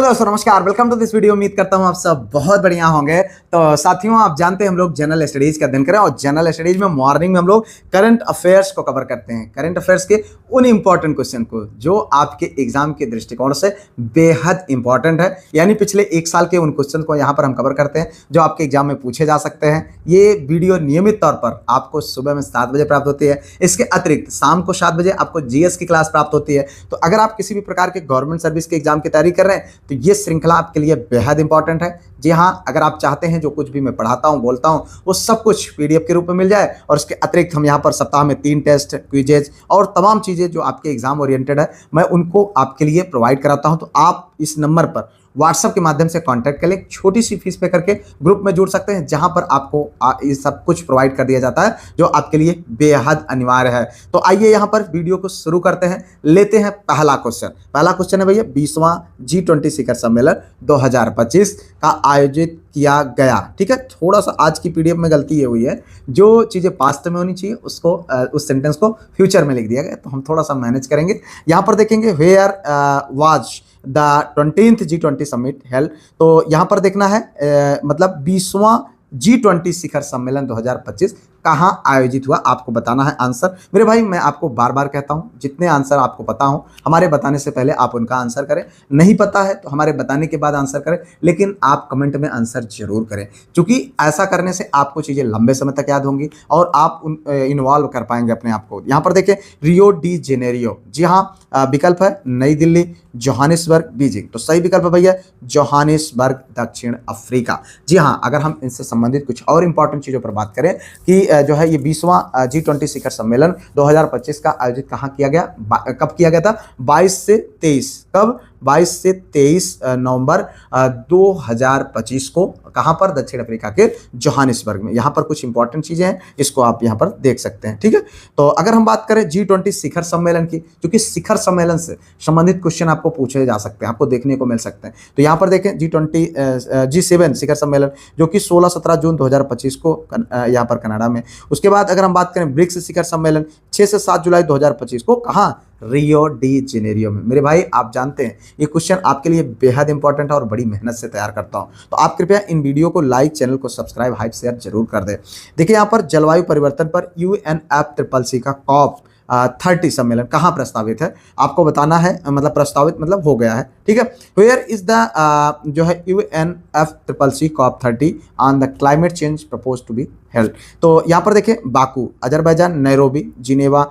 Hello दोस्तों, नमस्कार। Welcome to this video. उम्मीद करता हूं आप सब बहुत बढ़िया होंगे। तो साथियों, आप जानते हैं हम लोग जनरल स्टडीज का अध्ययन करें और जनरल स्टडीज में मॉर्निंग में हम लोग करंट अफेयर्स को कवर करते हैं। करंट अफेयर्स के उन इंपॉर्टेंट क्वेश्चन को जो आपके एग्जाम के दृष्टिकोण से बेहद इंपॉर्टेंट है, यानी पिछले एक साल के उन क्वेश्चन को यहाँ पर हम कवर करते हैं जो आपके एग्जाम में पूछे जा सकते हैं। ये वीडियो नियमित तौर पर आपको सुबह में 7 बजे प्राप्त होती है। इसके अतिरिक्त शाम को 7 बजे आपको जीएस की क्लास प्राप्त होती है। तो अगर आप किसी भी प्रकार के गवर्नमेंट सर्विस के एग्जाम की तैयारी कर रहे हैं तो ये श्रृंखला आपके लिए बेहद इंपॉर्टेंट है। जी हाँ, अगर आप चाहते हैं जो कुछ भी मैं पढ़ाता हूं, बोलता हूं, वो सब कुछ पीडीएफ के रूप में मिल जाए और इसके अतिरिक्त हम यहाँ पर सप्ताह में 3 टेस्ट, क्विजेज और तमाम चीजें जो आपके एग्जाम ओरिएंटेड है, मैं उनको आपके लिए प्रोवाइड कराता हूं। तो आप इस नंबर पर व्हाट्सएप के माध्यम से कांटेक्ट कर लें। छोटी सी फीस पे करके ग्रुप में जुड़ सकते हैं, जहां पर आपको ये सब कुछ प्रोवाइड कर दिया जाता है जो आपके लिए बेहद अनिवार्य है। तो आइए यहां पर वीडियो को शुरू करते हैं। लेते हैं पहला क्वेश्चन। पहला क्वेश्चन है भैया, 20वां G20 शिखर सम्मेलन 2025 का आयोजित किया गया। ठीक है, थोड़ा सा आज की पीडीएफ में गलती ये हुई है, जो चीजें पास्ट में होनी चाहिए उसको उस सेंटेंस को फ्यूचर में लिख दिया गया। तो हम थोड़ा सा मैनेज करेंगे। यहाँ पर देखेंगे where was the 20th G20 summit held. तो यहाँ पर देखना है मतलब 20वां G20 शिखर सम्मेलन 2025 कहाँ आयोजित हुआ, आपको बताना है आंसर। मेरे भाई, मैं आपको बार बार कहता हूं, जितने आंसर आपको पता हो हमारे बताने से पहले आप उनका आंसर करें। नहीं पता है तो हमारे बताने के बाद आंसर करें, लेकिन आप कमेंट में आंसर जरूर करें, क्योंकि ऐसा करने से आपको चीजें लंबे समय तक याद होंगी और आप इन्वॉल्व कर पाएंगे अपने आप को। यहाँ पर देखें, रियो डी जेनेरियो। जी हाँ, विकल्प है नई दिल्ली, जोहानिसबर्ग, बीजिंग। तो सही विकल्प है भैया जोहानिसबर्ग, दक्षिण अफ्रीका। जी हाँ, अगर हम इनसे संबंधित कुछ और इंपॉर्टेंट चीजों पर बात करें कि जो है ये 20वां G20 शिखर सम्मेलन 2025 का आयोजित कहाँ किया गया, कब किया गया था? 22 से 23। कब? 22 से 23 नवंबर 2025 को। कहाँ पर? दक्षिण अफ्रीका के जोहानिसबर्ग में। यहाँ पर कुछ इंपॉर्टेंट चीजें हैं, इसको आप यहाँ पर देख सकते हैं। ठीक है, तो अगर हम बात करें G20 शिखर सम्मेलन की, क्योंकि शिखर सम्मेलन से संबंधित क्वेश्चन आपको पूछे जा सकते हैं, आपको देखने को मिल सकते हैं। तो यहाँ पर देखें G7 शिखर सम्मेलन जो कि 16-17 जून 2025 को यहाँ पर कनाडा में। उसके बाद अगर हम बात करें ब्रिक्स शिखर सम्मेलन 6 से 7 जुलाई 2025 को, कहाँ? रियो डी जेनेरियो में। मेरे भाई, आप जानते हैं ये क्वेश्चन आपके लिए बेहद इंपॉर्टेंट है और बड़ी मेहनत से तैयार करता हूं। तो आप कृपया इन वीडियो को लाइक, चैनल को सब्सक्राइब, हाइप, शेयर जरूर कर दें। देखिए, यहाँ पर जलवायु परिवर्तन पर UNFCCC का COP 30 सम्मेलन कहाँ प्रस्तावित है, आपको बताना है। मतलब प्रस्तावित मतलब हो गया है। ठीक है, वेयर इज द जो है UNFCCC COP 30 on the climate change propose to be held. तो यहाँ पर देखिए, बाकू अजरबैजान, नैरोबी जिनेवा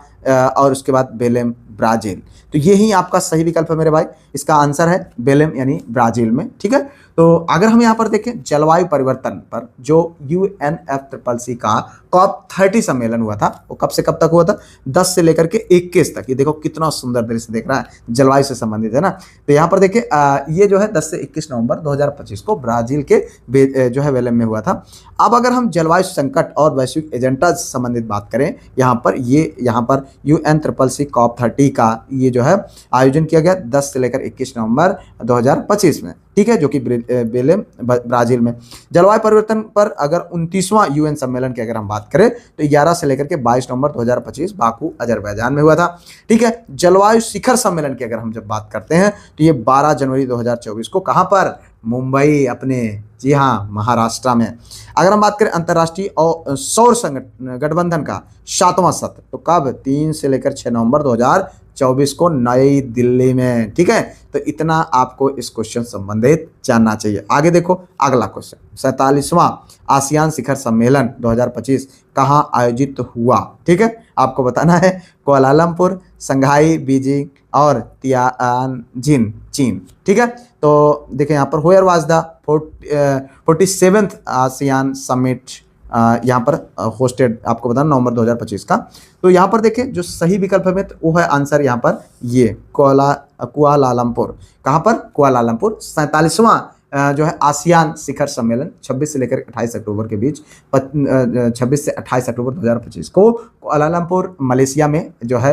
और उसके बाद बेलेम ब्राजील। तो यही आपका सही विकल्प है मेरे भाई। इसका आंसर है बेलेम यानी ब्राजील में। ठीक है, तो अगर हम यहाँ पर देखें जलवायु परिवर्तन पर जो UNFCCC का COP 30 सम्मेलन हुआ था, वो कब से कब तक हुआ था? 10 से लेकर के 21 तक। ये देखो कितना सुंदर दृश्य देख रहा है, जलवायु से संबंधित है ना। तो यहाँ पर देखिए ये जो है 10 से 21 नवंबर 2025 को ब्राजील के जो है बेलेम में हुआ था। अब अगर हम जलवायु संकट और वैश्विक एजेंडा से संबंधित बात करें, यहाँ पर UNFCCC COP 30 का ये जो है आयोजन किया गया 10 से लेकर 21 नवंबर 2025 में। ठीक है, जो कि बेलेम ब्राजील में। जलवायु परिवर्तन पर अगर 29वां UN सम्मेलन की अगर हम बात करें तो 11 से लेकर के 22 नवंबर 2025 बाकू अजरबैजान में हुआ था। ठीक है, जलवायु शिखर सम्मेलन की अगर हम जब बात करते हैं तो ये 12 जनवरी 2024 को कहाँ पर? मुंबई, अपने जी हाँ महाराष्ट्र में। अगर हम बात करें अंतर्राष्ट्रीय और सौर गठबंधन का 7वां सत्र, तो कब? 3 से लेकर 6 नवंबर 2024 को नई दिल्ली में। ठीक है, तो इतना आपको इस क्वेश्चन संबंधित जानना चाहिए। आगे देखो अगला क्वेश्चन, 47वां आसियान शिखर सम्मेलन 2025 कहाँ आयोजित हुआ? ठीक है, आपको बताना है कुआलालंपुर, संघाई, बीजिंग और तियानजिन, चीन। ठीक है, तो देखिए यहाँ पर where was the 47th ASEAN summit यहाँ पर होस्टेड, आपको बताना नवंबर 2025 का। तो यहाँ पर देखिए जो सही विकल्प है वो है आंसर यहाँ पर ये कुआलालंपुर। कहाँ पर? कुआलालंपुर। 47वां जो है आसियान शिखर सम्मेलन 26 से लेकर 28 अक्टूबर के बीच 26 से 28 अक्टूबर 2025 को कुआलालंपुर मलेशिया में जो है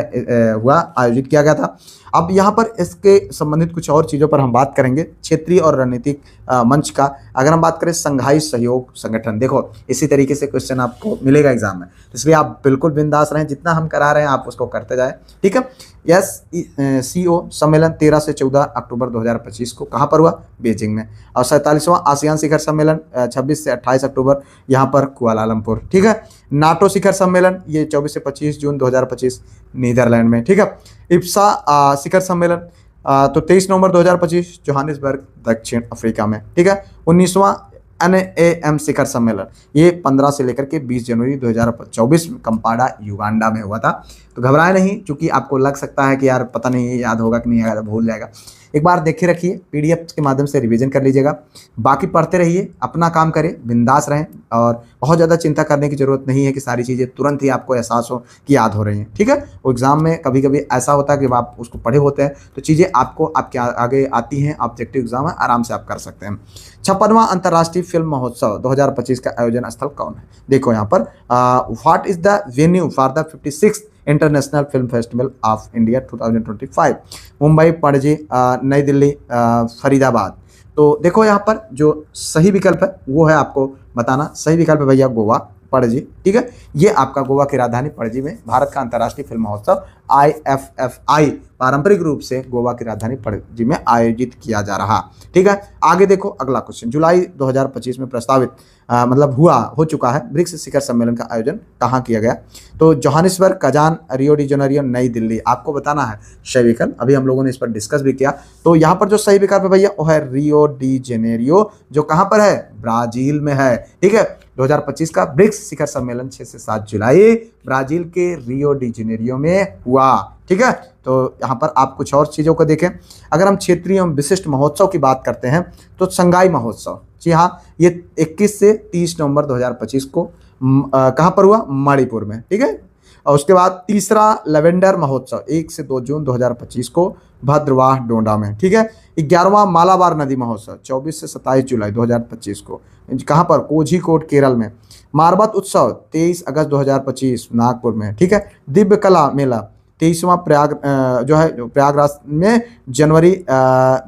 हुआ, आयोजित किया गया था। अब यहाँ पर इसके संबंधित कुछ और चीज़ों पर हम बात करेंगे। क्षेत्रीय और रणनीतिक मंच का अगर हम बात करें, संघाई सहयोग संगठन, देखो इसी तरीके से क्वेश्चन आपको मिलेगा एग्जाम में, तो इसलिए आप बिल्कुल बिंदास रहें, जितना हम करा रहे हैं आप उसको करते जाएं, ठीक है। SCO सम्मेलन 13 से 14 अक्टूबर 2025 को कहाँ पर हुआ? बीजिंग में। और 47वां आसियान शिखर सम्मेलन 26 से 28 अक्टूबर यहाँ पर कुआलालंपुर, ठीक है। नाटो शिखर सम्मेलन ये 24 से 25 जून 2025 नीदरलैंड में, ठीक है। इप्सा शिखर सम्मेलन तो 23 नवंबर 2025 जोहानिसबर्ग दक्षिण अफ्रीका में, ठीक है। 19वां NAM शिखर सम्मेलन ये 15 से लेकर के 20 जनवरी 2024 कंपाला युगांडा में हुआ था। तो घबराए नहीं, क्योंकि आपको लग सकता है कि यार पता नहीं याद होगा कि नहीं याद, भूल जाएगा। एक बार देखे रखिए, PDF के माध्यम से रिवीजन कर लीजिएगा, बाकी पढ़ते रहिए, अपना काम करें, बिंदास रहें, और बहुत ज़्यादा चिंता करने की ज़रूरत नहीं है कि सारी चीज़ें तुरंत ही आपको एहसास हो कि याद हो रही हैं, ठीक है। वो एग्ज़ाम में कभी कभी ऐसा होता है कि जब आप उसको पढ़े होते हैं तो चीज़ें आपको आपके आगे आती हैं, ऑब्जेक्टिव एग्जाम है, आराम से आप कर सकते हैं। 56वां अंतर्राष्ट्रीय फिल्म महोत्सव 2025 का आयोजन स्थल कौन है? देखो यहाँ पर what is the venue for the 56th international film festival of India 2025, Mumbai, Panaji, नई दिल्ली, फरीदाबाद। तो देखो यहाँ पर जो सही विकल्प है वो है, आपको बताना सही विकल्प है भैया गोवा, पणजी, ठीक है। ये आपका गोवा की राजधानी पणजी में भारत का अंतर्राष्ट्रीय फिल्म महोत्सव IFFI पारंपरिक रूप से गोवा की राजधानी पणजी में आयोजित किया जा रहा, ठीक है। आगे देखो अगला क्वेश्चन, जुलाई 2025 में प्रस्तावित हो चुका है ब्रिक्स शिखर सम्मेलन का आयोजन कहाँ किया गया? तो Johannesburg, Kazan, Rio de Janeiro, नई दिल्ली। आपको बताना है सही विकल्प, अभी हम लोगों ने इस पर डिस्कस भी किया। तो यहाँ पर जो सही विकल्प है भैया वो है रियो डी जेनेरियो, जो कहाँ पर है? ब्राजील में है, ठीक है। 2025 का ब्रिक्स शिखर सम्मेलन 6 से 7 जुलाई ब्राजील के रियो डी जेनेरियो में हुआ, ठीक है। तो यहाँ पर आप कुछ और चीज़ों को देखें, अगर हम क्षेत्रीय एवं विशिष्ट महोत्सव की बात करते हैं तो संगाई महोत्सव, जी हाँ, ये 21 से 30 नवंबर 2025 को कहाँ पर हुआ? मणिपुर में, ठीक है। और उसके बाद तीसरा लेवेंडर महोत्सव 1 से 2 जून 2025 को भद्रवाह डोंडा में, ठीक है। 11वां मालाबार नदी महोत्सव 24 से 27 जुलाई 2025 को कहाँ पर? कोझीकोड, केरल में। मारबत उत्सव 23 अगस्त 2025 नागपुर में, ठीक है। दिव्य कला मेला 23वां प्रयागराज में जनवरी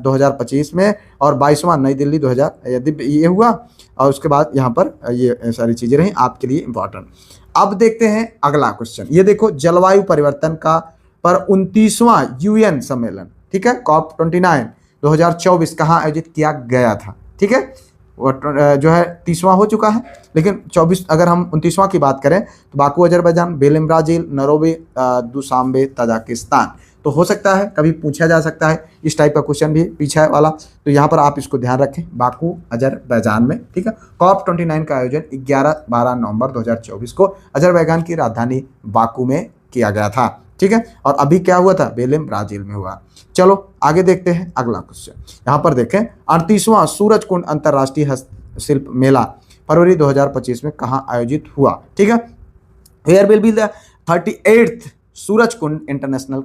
2025 में, और 22वां नई दिल्ली 2000 ये हुआ। और उसके बाद यहाँ पर ये सारी चीज़ें रहीं आपके लिए इम्पोर्टेंट। अब देखते हैं अगला क्वेश्चन, ये देखो जलवायु परिवर्तन का पर 29वां UN सम्मेलन, ठीक है, COP29 2024 कहाँ आयोजित किया गया था, ठीक है। वो जो है 30वां हो चुका है, लेकिन 24 अगर हम 29वां की बात करें तो Baku Azerbaijan, बेलेम Brazil, Nairobi Dushanbe Tajikistan. तो हो सकता है कभी पूछा जा सकता है इस टाइप का क्वेश्चन भी पीछे वाला, तो यहाँ पर आप इसको ध्यान रखें, बाकू अजरबैजान में, ठीक है। COP29 का आयोजन 11-12 नवंबर 2024 को अजरबैजान की राजधानी बाकू में किया गया था, ठीक है। और अभी क्या हुआ था? बेलेम ब्राज़ील में हुआ। चलो आगे देखते हैं अगला क्वेश्चन, यहाँ पर देखें 38वां सूरजकुंड अंतर्राष्ट्रीय हस्तशिल्प मेला फरवरी 2025 में कहाँ आयोजित हुआ, ठीक है। Here will be the 38th Surajkund international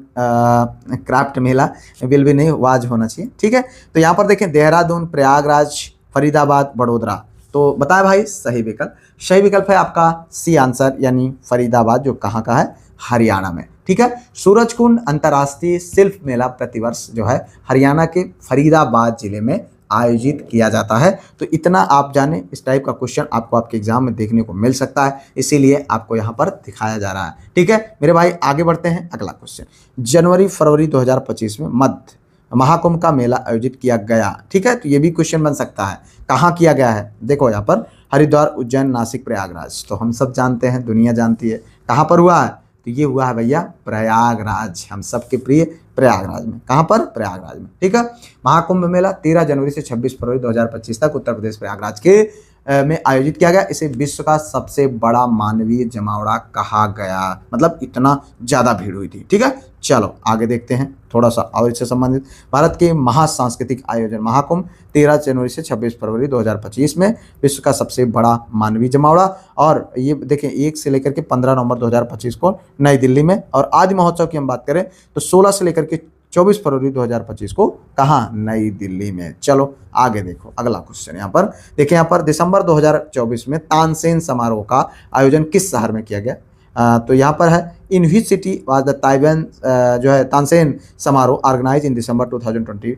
craft Mela, will भी नहीं वाज होना चाहिए, ठीक है। तो यहाँ पर देखें देहरादून, प्रयागराज, फरीदाबाद, वडोदरा। तो बताएं भाई सही विकल्प, सही विकल्प है आपका सी आंसर, यानी फरीदाबाद, जो कहाँ का है? हरियाणा में, ठीक है। सूरजकुंड अंतर्राष्ट्रीय शिल्प मेला प्रतिवर्ष जो है हरियाणा के फरीदाबाद जिले में आयोजित किया जाता है। तो इतना आप जाने, इस टाइप का क्वेश्चन आपको आपके एग्जाम में देखने को मिल सकता है, इसीलिए आपको यहाँ पर दिखाया जा रहा है, ठीक है मेरे भाई। आगे बढ़ते हैं अगला क्वेश्चन, जनवरी-फरवरी 2025 में मध्य महाकुंभ का मेला आयोजित किया गया, ठीक है। तो ये भी क्वेश्चन बन सकता है, कहाँ किया गया है? देखो यहाँ पर हरिद्वार, उज्जैन, नासिक, प्रयागराज। तो हम सब जानते हैं, दुनिया जानती है, कहाँ पर हुआ है? तो ये हुआ है भैया प्रयागराज, हम सबके प्रिय प्रयागराज में। कहाँ पर? प्रयागराज में, ठीक है। महाकुंभ मेला 13 जनवरी से 26 फरवरी 2025 तक उत्तर प्रदेश प्रयागराज के में आयोजित किया गया। इसे विश्व का सबसे बड़ा मानवीय जमावड़ा कहा गया, मतलब इतना ज़्यादा भीड़ हुई थी, ठीक है। चलो आगे देखते हैं थोड़ा सा और इससे संबंधित। भारत के महासांस्कृतिक आयोजन महाकुंभ 13 जनवरी से 26 फरवरी 2025 में विश्व का सबसे बड़ा मानवीय जमावड़ा। और ये देखें 1 से लेकर के 15 नवंबर 2025 को नई दिल्ली में। और आदि महोत्सव की हम बात करें तो 16 से लेकर के 24 फरवरी 2025 को कहाँ? नई दिल्ली में। चलो आगे देखो अगला क्वेश्चन, यहाँ पर देखिए, यहाँ पर दिसंबर 2024 में तानसेन समारोह का आयोजन किस शहर में किया गया? तो यहाँ पर है in which city was the Taiwan जो है Tansen Samaroh organise in December 2024?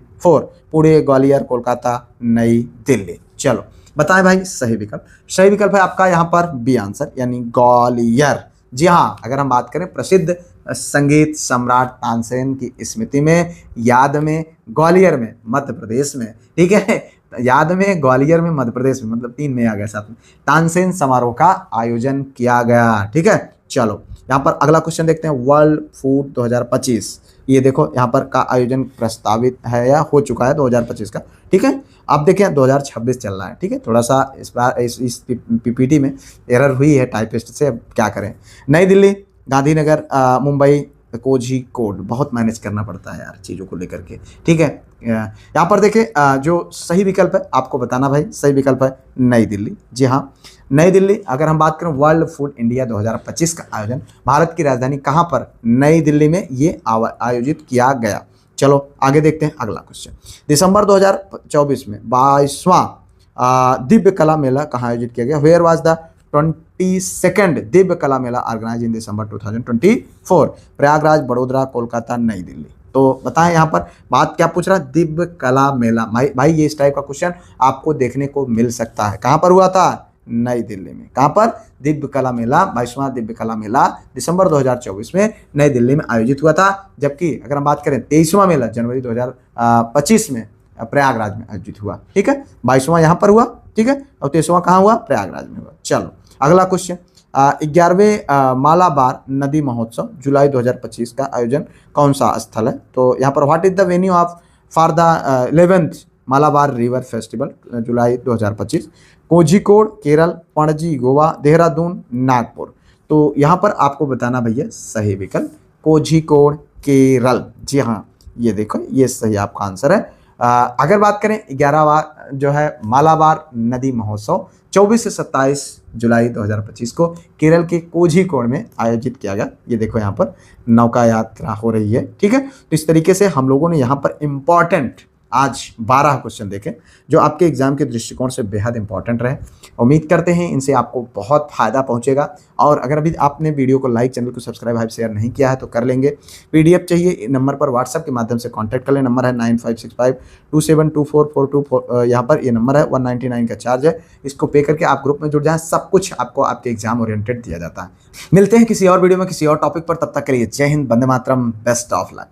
Pune, Gwalior, Kolkata, New Delhi. चलो बताएं भाई सही विकल्प। सही विकल्प है आपका यहाँ पर बी आंसर, यानी ग्वालियर। जी हाँ, अगर हम बात करें प्रसिद्ध संगीत सम्राट तानसेन की स्मृति में, याद में, ग्वालियर में, मध्य प्रदेश में, ठीक है, याद में, ग्वालियर में, मध्य प्रदेश में, मतलब 3 में आ गया साथ में, तानसेन समारोह का आयोजन किया गया। ठीक है, चलो यहाँ पर अगला क्वेश्चन देखते हैं। वर्ल्ड फूड 2025, ये देखो यहाँ पर का आयोजन प्रस्तावित है या हो चुका है 2025 का। ठीक है, अब देखें 2026 चल रहा है। ठीक है, थोड़ा सा इस बार इस पीपीटी में एरर हुई है टाइपिस्ट से, अब क्या करें। नई दिल्ली, गांधीनगर, मुंबई, कोझिकोड। बहुत मैनेज करना पड़ता है यार चीज़ों को लेकर के। ठीक है, यहाँ पर देखिए जो सही विकल्प है आपको बताना भाई, सही विकल्प है नई दिल्ली। जी हाँ, नई दिल्ली। अगर हम बात करें वर्ल्ड फूड इंडिया 2025 का आयोजन भारत की राजधानी कहाँ पर? नई दिल्ली में ये आयोजित किया गया। चलो आगे देखते हैं अगला क्वेश्चन। दिसंबर 2024 में 22वां दिव्य कला मेला कहाँ आयोजित किया गया? Where was the 22nd Divya कला मेला organise in December 2024? Prayagraj, Vadodara, Kolkata, New Delhi. तो बताएं यहाँ पर बात क्या पूछ रहा है? दिव्य कला मेला। भाई ये इस टाइप का क्वेश्चन आपको देखने को मिल सकता है। कहाँ पर हुआ था? नई दिल्ली में। कहाँ पर? दिव्य कला मेला, 22वां दिव्य कला मेला दिसंबर 2024 में नई दिल्ली में आयोजित हुआ था। जबकि अगर हम बात करें 23वां मेला जनवरी 2025 में प्रयागराज में आयोजित हुआ। ठीक है, 22वां यहाँ पर हुआ। ठीक है, और 23वां कहाँ हुआ? प्रयागराज में हुआ। चलो अगला क्वेश्चन। 11वें मालाबार नदी महोत्सव जुलाई 2025 का आयोजन कौन सा स्थल है? तो यहाँ पर what is the venue of for the 11th Malabar river festival July 2025? Kozhikode, Kerala, Panaji, Goa, Dehradun, Nagpur. तो यहाँ पर आपको बताना भैया सही विकल्प कोझिकोड, केरल। जी हाँ, ये देखो ये सही आपका आंसर है। अगर बात करें 11वां जो है मालाबार नदी महोत्सव 24 से 27 जुलाई 2025 को केरल के कोझिकोड में आयोजित किया गया। ये देखो यहाँ पर नौका यात्रा हो रही है। ठीक है, तो इस तरीके से हम लोगों ने यहाँ पर इम्पॉर्टेंट आज 12 क्वेश्चन देखे जो आपके एग्जाम के दृष्टिकोण से बेहद इंपॉर्टेंट रहे। उम्मीद करते हैं इनसे आपको बहुत फायदा पहुंचेगा। और अगर अभी आपने वीडियो को लाइक, चैनल को सब्सक्राइब, हाइप, शेयर नहीं किया है तो कर लेंगे। पीडीएफ चाहिए नंबर पर व्हाट्सएप के माध्यम से कांटेक्ट कर लें। नंबर है 9565272444। यहाँ पर ये नंबर है, 199 का चार्ज है। इसको पे करके आप ग्रुप में जुड़ जाएं। सब कुछ आपको आपके एग्जाम ओरिएंटेड दिया जाता है। मिलते हैं किसी और वीडियो में किसी और टॉपिक पर, तब तक के लिए जय Hind, Vande Mataram, best of luck.